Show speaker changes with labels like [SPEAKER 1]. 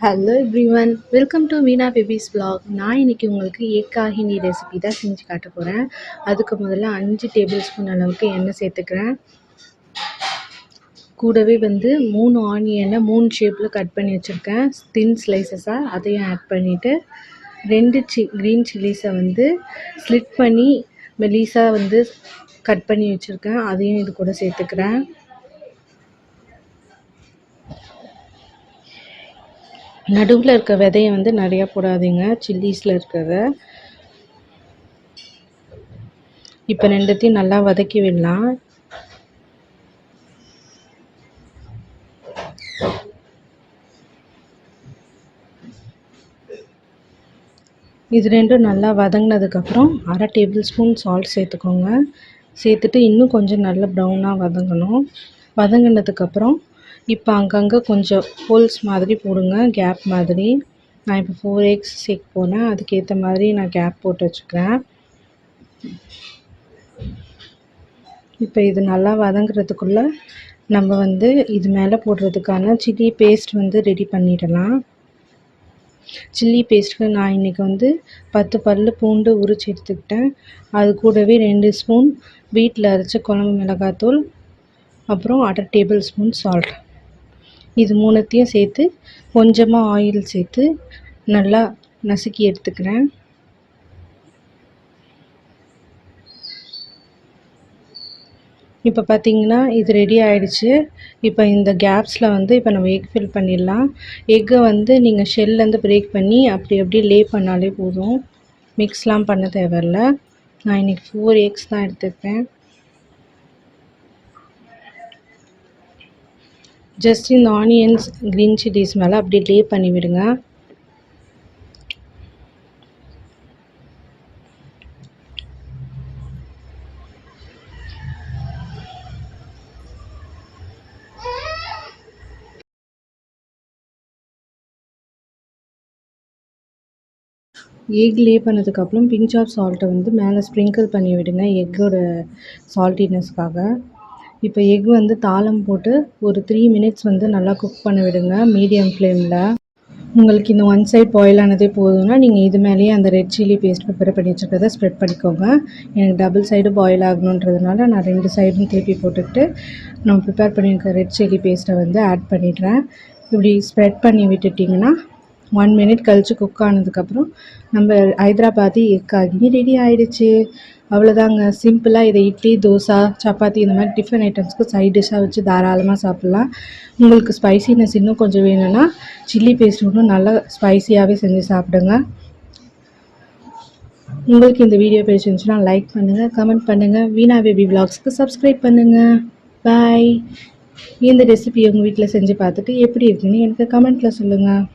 [SPEAKER 1] Hello everyone, welcome to Meena babies vlog. நான் இன்னைக்கு உங்களுக்கு எக் ஆகினி ரெசிபி தான் செஞ்சு காட்ட போகிறேன். அதுக்கு முதல்ல 5 டேபிள் ஸ்பூன் அளவுக்கு எண்ணெய் சேர்த்துக்கிறேன். கூடவே 3 ஆனியனை 3 ஷேப்பில் கட் பண்ணி வச்சுருக்கேன், தின் ஸ்லைசஸாக. அதையும் ஆட் பண்ணிவிட்டு 2 க்ரீன் சில்லிஸை ஸ்லிட் பண்ணி மெலிசாக கட் பண்ணி வச்சுருக்கேன், அதையும் இது கூட சேர்த்துக்கிறேன். நடுவில் இருக்க விதையை நிறையா போடாதீங்க, சில்லிஸில் இருக்கிறத. இப்போ ரெண்டுத்தையும் நல்லா வதக்கி விடலாம். இது ரெண்டும் நல்லா வதங்கினதுக்கப்புறம் 1/2 டேபிள் ஸ்பூன் சால்ட் சேர்த்துக்கோங்க. சேர்த்துட்டு இன்னும் கொஞ்சம் நல்லா ப்ரௌனாக வதங்கணும். வதங்கினதுக்கப்புறம் இப்போ அங்கங்கே கொஞ்சம் ஹோல்ஸ் மாதிரி போடுங்க, கேப் மாதிரி. நான் இப்போ 4 எக்ஸ் சேர்க்க போனேன், அதுக்கேற்ற மாதிரி நான் கேப் போட்டு வச்சுக்கிறேன். இப்போ இது நல்லா வதங்குறதுக்குள்ளே நம்ம இது மேலே போடுறதுக்கான சில்லி பேஸ்ட் ரெடி பண்ணிடலாம். சில்லி பேஸ்ட்டுக்கு நான் இன்றைக்கி 10 பல் பூண்டு உரிச்சு எடுத்துக்கிட்டேன். அது கூடவே 2 ஸ்பூன் வீட்டில் அரைச்ச குழம்பு மிளகாத்தூள், அப்புறம் 1/2 டேபிள் ஸ்பூன் சால்ட். இது மூணுத்தையும் சேர்த்து கொஞ்சமாக ஆயில் சேர்த்து நல்லா நசுக்கி எடுத்துக்கிறேன். இப்போ பார்த்திங்கன்னா இது ரெடி ஆகிடுச்சு. இப்போ இந்த கேப்ஸில் இப்போ நம்ம எக் ஃபில் பண்ணிடலாம். எக்கை நீங்கள் ஷெல்லேருந்து பிரேக் பண்ணி அப்படியே லே பண்ணாலே போதும், மிக்ஸ்லாம் பண்ண தேவையில்ல. நான் இன்றைக்கி 4 எக்ஸ் தான் எடுத்துருக்கேன். ஜஸ்ட் இந்த ஆனியன்ஸ் க்ரீன் சில்லிஸ் மேலே அப்படியே லே பண்ணி விடுங்க. எக் லே பண்ணதுக்கப்புறம் பிஞ்ச் ஆஃப் சால்ட்டை மேலே ஸ்ப்ரிங்கிள் பண்ணி விடுங்க, எக்கோட சால்ட்டினஸ்க்காக. இப்போ எக் தாளம் போட்டு ஒரு 3 மினிட்ஸ் நல்லா குக் பண்ண விடுங்க, மீடியம் ஃப்ளேமில். உங்களுக்கு இந்த 1 சைட் பாயில் ஆனதே போதும்னா நீங்கள் இது மேலேயே அந்த ரெட் சில்லி பேஸ்ட் ப்ரிப்பேர் பண்ணி வச்சுருக்கிறத ஸ்ப்ரெட் பண்ணிக்கோங்க. எனக்கு டபுள் சைடு பாயில் ஆகணுன்றதுனால நான் 2 சைடும் திருப்பி போட்டுக்கிட்டு நம்ம ப்ரிப்பேர் பண்ணியிருக்க ரெட் சில்லி பேஸ்ட்டை ஆட் பண்ணிடுறேன். இப்படி ஸ்ப்ரெட் பண்ணி விட்டுட்டிங்கன்னா 1 மினிட் கழித்து குக் ஆனதுக்கப்புறம் நம்ம ஹைதராபாதி எக் ஆகினி ரெடி ஆகிடுச்சு. அவ்வளோதாங்க, சிம்பிளாக. இதை இட்லி, தோசை, சப்பாத்தி இந்த மாதிரி டிஃபன் ஐட்டம்ஸ்க்கு சைட் டிஷ்ஷாக வச்சு தாராளமாக சாப்பிட்லாம். உங்களுக்கு ஸ்பைசினஸ் இன்னும் கொஞ்சம் வேணும்னா சில்லி பேஸ்ட் இன்னும் நல்லா ஸ்பைசியாகவே செஞ்சு சாப்பிடுங்க. உங்களுக்கு இந்த வீடியோ பிடிச்சிருந்துச்சுன்னா லைக் பண்ணுங்கள், கமெண்ட் பண்ணுங்கள், வீணா பேபி விலாக்ஸ்க்கு சப்ஸ்கிரைப் பண்ணுங்கள். பாய். இந்த ரெசிபி உங்கள் வீட்டில் செஞ்சு பார்த்துட்டு எப்படி இருக்குன்னு எனக்கு கமெண்ட்டில் சொல்லுங்கள்.